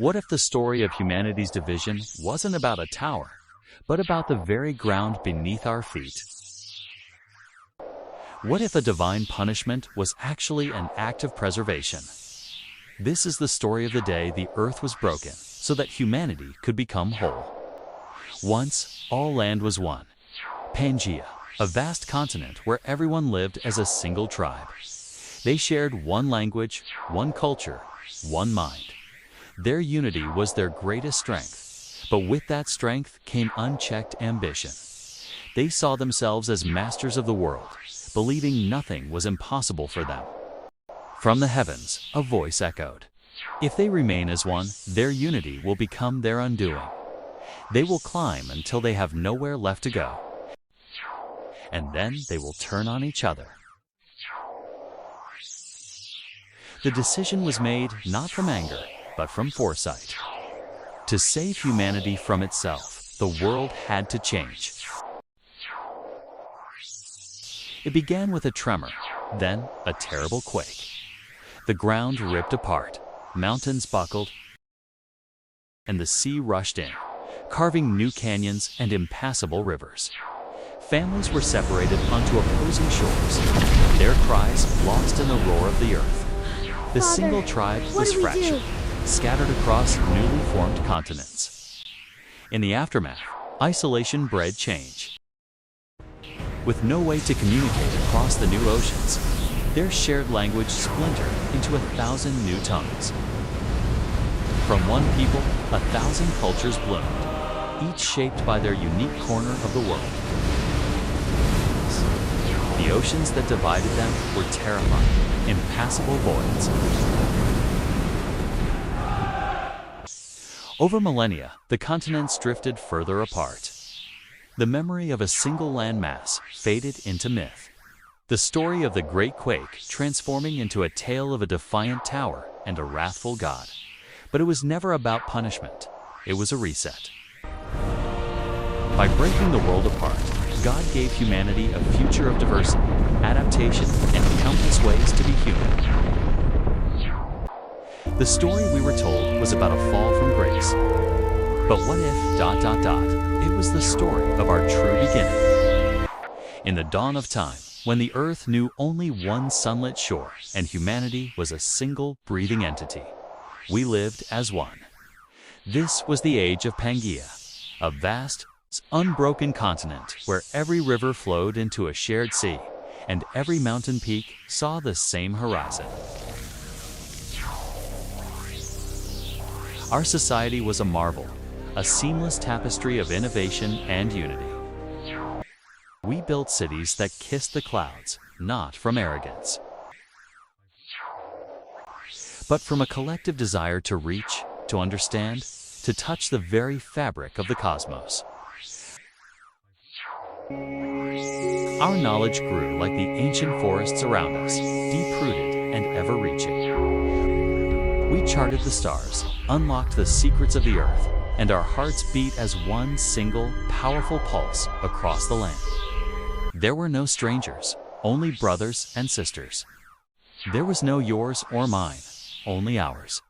What if the story of humanity's division wasn't about a tower, but about the very ground beneath our feet? What if a divine punishment was actually an act of preservation? This is the story of the day the earth was broken so that humanity could become whole. Once, all land was one. Pangea, a vast continent where everyone lived as a single tribe. They shared one language, one culture, one mind. Their unity was their greatest strength, but with that strength came unchecked ambition. They saw themselves as masters of the world, believing nothing was impossible for them. From the heavens, a voice echoed. If they remain as one, their unity will become their undoing. They will climb until they have nowhere left to go, and then they will turn on each other. The decision was made not from anger, but from foresight. To save humanity from itself, the world had to change. It began with a tremor, then a terrible quake. The ground ripped apart, mountains buckled, and the sea rushed in, carving new canyons and impassable rivers. Families were separated onto opposing shores, their cries lost in the roar of the earth. The single tribe was fractured, scattered across newly formed continents. In the aftermath, isolation bred change. With no way to communicate across the new oceans, their shared language splintered into 1,000 new tongues. From one people, 1,000 cultures bloomed, each shaped by their unique corner of the world. The oceans that divided them were terrifying, impassable voids. Over millennia, the continents drifted further apart. The memory of a single landmass faded into myth. The story of the Great Quake transforming into a tale of a defiant tower and a wrathful god. But it was never about punishment. It was a reset. By breaking the world apart, God gave humanity a future of diversity, adaptation, and countless ways to be human. The story we were told was about a fall from grace. But what if, it was the story of our true beginning? In the dawn of time, when the earth knew only one sunlit shore and humanity was a single breathing entity, we lived as one. This was the age of Pangaea, a vast, unbroken continent where every river flowed into a shared sea and every mountain peak saw the same horizon. Our society was a marvel, a seamless tapestry of innovation and unity. We built cities that kissed the clouds, not from arrogance, but from a collective desire to reach, to understand, to touch the very fabric of the cosmos. Our knowledge grew like the ancient forests around us, deep-rooted and ever-reaching. We charted the stars, unlocked the secrets of the earth, and our hearts beat as one single, powerful pulse across the land. There were no strangers, only brothers and sisters. There was no yours or mine, only ours.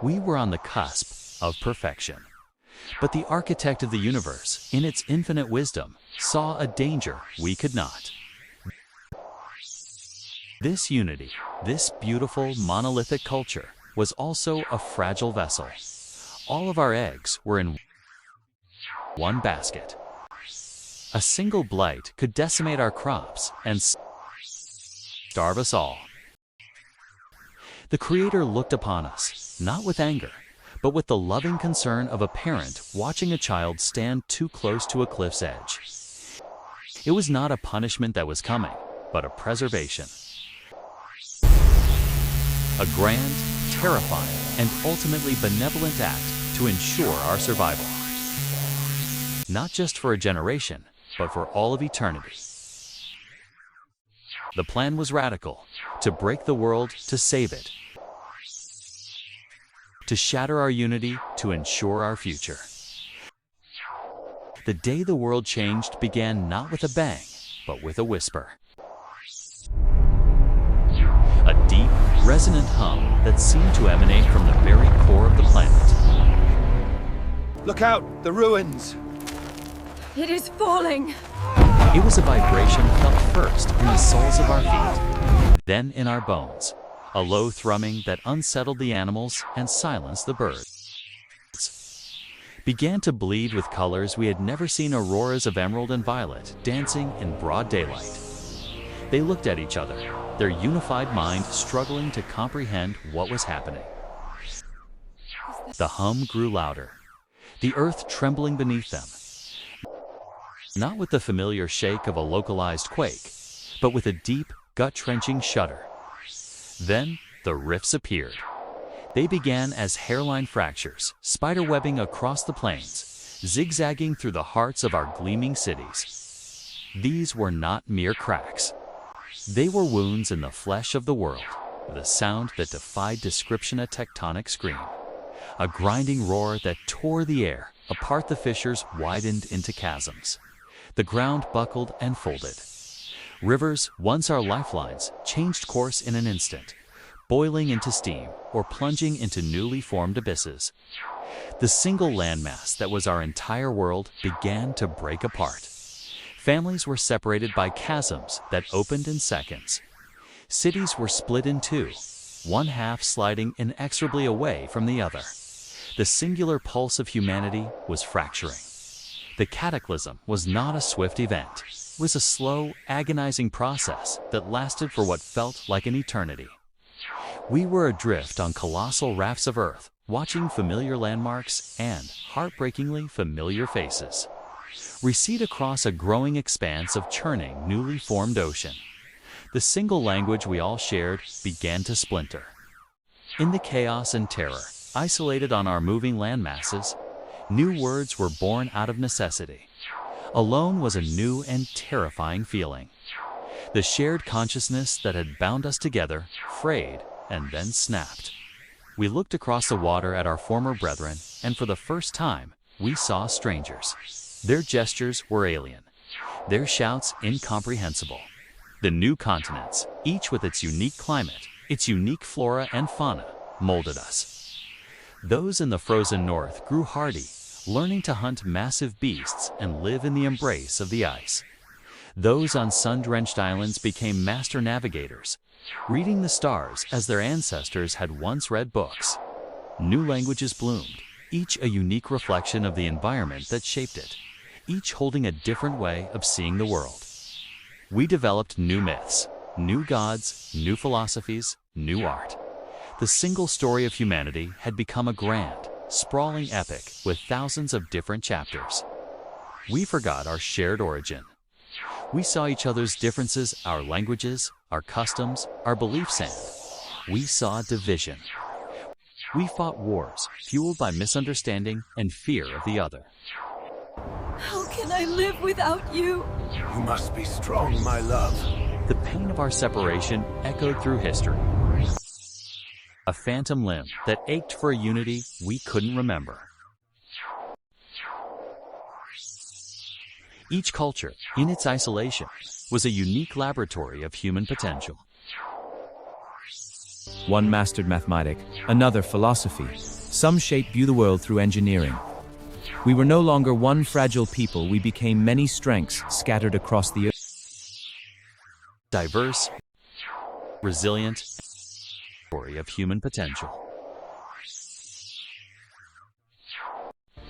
We were on the cusp of perfection. But the architect of the universe, in its infinite wisdom, saw a danger we could not. This unity, this beautiful monolithic culture, was also a fragile vessel. All of our eggs were in one basket. A single blight could decimate our crops and starve us all. The Creator looked upon us, not with anger, but with the loving concern of a parent watching a child stand too close to a cliff's edge. It was not a punishment that was coming, but a preservation. A grand, terrifying, and ultimately benevolent act to ensure our survival. Not just for a generation, but for all of eternity. The plan was radical, to break the world, to save it. To shatter our unity, to ensure our future. The day the world changed began not with a bang, but with a whisper. A deep, resonant hum that seemed to emanate from the very core of the planet. Look out! The ruins! It is falling! It was a vibration felt first in the soles of our feet, then in our bones. A low thrumming that unsettled the animals and silenced the birds. Began to bleed with colors we had never seen, auroras of emerald and violet dancing in broad daylight. They looked at each other, their unified mind struggling to comprehend what was happening. The hum grew louder, the earth trembling beneath them. Not with the familiar shake of a localized quake, but with a deep, gut-wrenching shudder. Then, the rifts appeared. They began as hairline fractures, spiderwebbing across the plains, zigzagging through the hearts of our gleaming cities. These were not mere cracks. They were wounds in the flesh of the world, with a sound that defied description, a tectonic scream. A grinding roar that tore the air apart. The fissures widened into chasms. The ground buckled and folded. Rivers, once our lifelines, changed course in an instant, boiling into steam or plunging into newly formed abysses. The single landmass that was our entire world began to break apart. Families were separated by chasms that opened in seconds. Cities were split in two, one half sliding inexorably away from the other. The singular pulse of humanity was fracturing. The cataclysm was not a swift event. It was a slow, agonizing process that lasted for what felt like an eternity. We were adrift on colossal rafts of earth, watching familiar landmarks and, heartbreakingly, familiar faces recede across a growing expanse of churning, newly formed ocean. The single language we all shared began to splinter. In the chaos and terror, isolated on our moving landmasses, new words were born out of necessity. Alone was a new and terrifying feeling. The shared consciousness that had bound us together frayed and then snapped. We looked across the water at our former brethren, and for the first time, we saw strangers. Their gestures were alien, their shouts incomprehensible. The new continents, each with its unique climate, its unique flora and fauna, molded us. Those in the frozen north grew hardy, learning to hunt massive beasts and live in the embrace of the ice. Those on sun-drenched islands became master navigators, reading the stars as their ancestors had once read books. New languages bloomed, each a unique reflection of the environment that shaped it, each holding a different way of seeing the world. We developed new myths, new gods, new philosophies, new art. The single story of humanity had become a grand, sprawling epic with thousands of different chapters. We forgot our shared origin. We saw each other's differences, our languages, our customs, our beliefs, and we saw division. We fought wars fueled by misunderstanding and fear of the other. How can I live without you? You must be strong, my love. The pain of our separation echoed through history. A phantom limb that ached for a unity we couldn't remember. Each culture, in its isolation, was a unique laboratory of human potential. One mastered mathematic, another philosophy. Some shaped the world through engineering. We were no longer one fragile people, we became many strengths scattered across the earth. Diverse, resilient, story of human potential.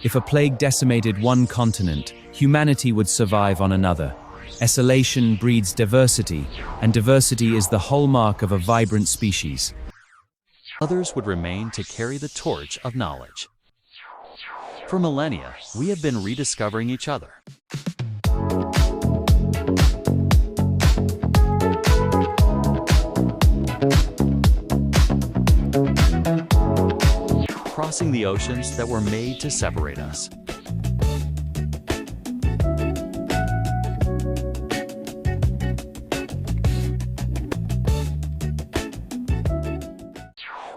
If a plague decimated one continent, humanity would survive on another. Isolation breeds diversity, and diversity is the hallmark of a vibrant species. Others would remain to carry the torch of knowledge. For millennia, we have been rediscovering each other. Crossing the oceans that were made to separate us.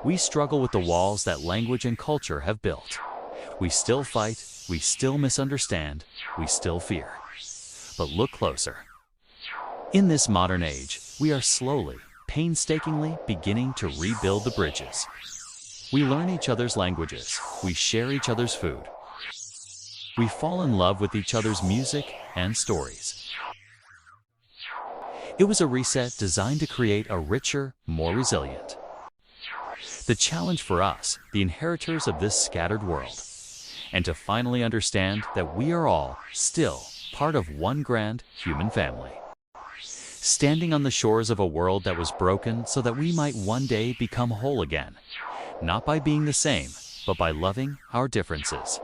We struggle with the walls that language and culture have built. We still fight, we still misunderstand, we still fear. But look closer. In this modern age, we are slowly, painstakingly beginning to rebuild the bridges. We learn each other's languages. We share each other's food. We fall in love with each other's music and stories. It was a reset designed to create a richer, more resilient. The challenge for us, the inheritors of this scattered world, and to finally understand that we are all still part of one grand human family. Standing on the shores of a world that was broken so that we might one day become whole again, not by being the same, but by loving our differences.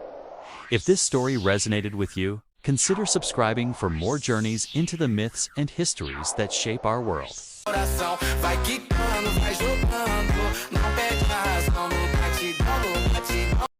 If this story resonated with you, consider subscribing for more journeys into the myths and histories that shape our world. Vai quicando, vai jogando, não perde a razão, não bate, não bate.